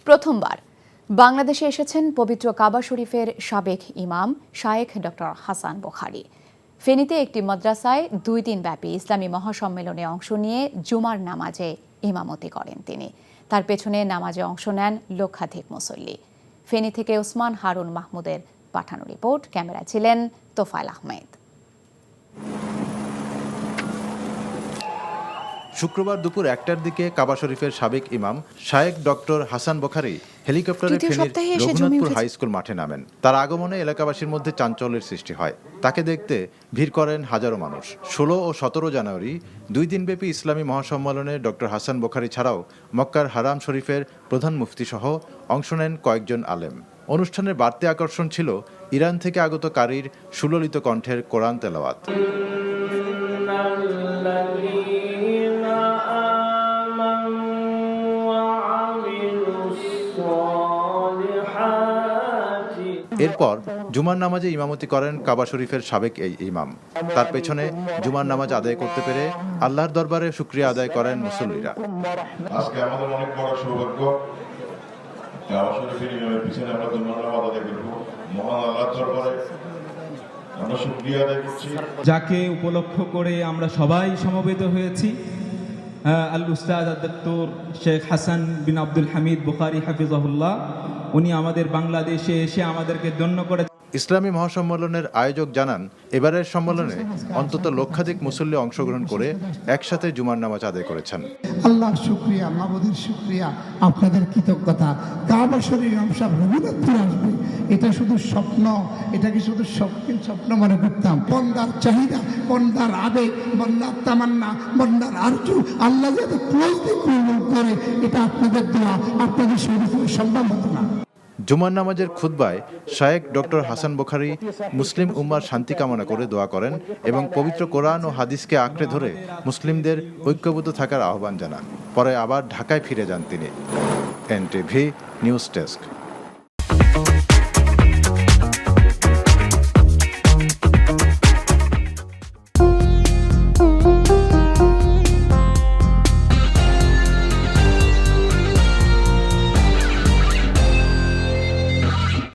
প্রথমবার বাংলাদেশে এসেছেন পবিত্র কাবা শরীফের সাবেক ইমাম শায়েখ ডক্টর হাসান বুখারী। ফেনীতে একটি মাদ্রাসায় 2 দিন ব্যাপী ইসলামী মহাসম্মেলনে অংশ নিয়ে জুমার নামাজে ইমামতি করেন তিনি। তার পেছনে নামাজে অংশ নেন লক্ষাধিক মুসল্লি। ফেনী থেকে ওসমান হারুন মাহমুদের পাঠানো রিপোর্ট, ক্যামেরা ছিলেন তোফায়েল আহমেদ। শুক্রবার দুপুর 1টার দিকে কাবা শরীফের সাবেক ইমাম শায়েখ ডক্টর হাসান বুখারী হেলিকপ্টারে ফেনীর রঘুনাথপুর হাই স্কুল মাঠে নামেন। তার আগমনে এলাকাবাসীর মধ্যে চাঞ্চল্যের সৃষ্টি হয়। তাকে দেখতে ভিড় করেন হাজারো মানুষ। 16 ও 17 জানুয়ারি 2 দিনব্যাপী ইসলামী মহাসম্মেলনে ডক্টর হাসান বুখারী ছাড়াও মক্কার হারাম শরীফের প্রধান মুফতি সহ অংশ নেন কয়েকজন আলেম। অনুষ্ঠানের বাড়তি আকর্ষণ ছিল ইরান থেকে আগত কারীর সুললিত কণ্ঠের কোরআন তেলাওয়াত। এরপর জুমার নামাজে ইমামতি করেন কাবা শরীফের সাবেক এই ইমাম। তার পেছনে জুমার নামাজ আদায় করতে পেরে আল্লাহর দরবারে শুকরিয়া আদায় করেন মুসল্লিরা। আজকে আমাদের অনেক বড় সৌভাগ্য, কাবা শরীফের ইমামের পিছনে আমরা জুমার নামাজ আদায় করব। মহান আল্লাহর দরবারে আমরা শুকরিয়া আদায় করছি। যাকে উপলক্ষ করে আমরা সবাই সমবেত হয়েছি, আল উস্তাদ ডক্টর শেখ হাসান বিন আব্দুল হামিদ বুখারী হাফিজাহুল্লাহ, উনি আমাদের বাংলাদেশে এসে আমাদেরকে ধন্য করে। ইসলামী মহাসম্মেলনের আয়োজক জানান, এবারের সম্মেলনে অন্তত লক্ষাধিক মুসল্লি অংশগ্রহণ করে একসাথে জুমার নামাজ আদায় করেছেন। আল্লাহর শুকরিয়া, মাবুদের শুকরিয়া, আপনাদের কৃতজ্ঞতা। কাবা শরীফ আমসাব রঘুনাথপুর আসবে, এটা শুধু স্বপ্ন, এটাকে শুধু স্বপ্ন মনে করতাম। বন্দার চাহিদা, বন্দার আবেগ, বন্দার তামান্না, বন্দার আরজু আল্লাহ যাতে ক্লোজলি করে, এটা আপনাদের দোয়া, আপনাদের শরীফ সম্ভব হতো না। জুমার নামাজের খুতবায় শায়েখ ডক্টর হাসান বুখারী মুসলিম উম্মার শান্তি কামনা করে দোয়া করেন এবং পবিত্র কোরআন ও হাদিসকে আঁকড়ে ধরে মুসলিমদের ঐক্যবদ্ধ থাকার আহ্বান জানান। পরে আবার ঢাকায় ফিরে যান তিনি। NTV news desk.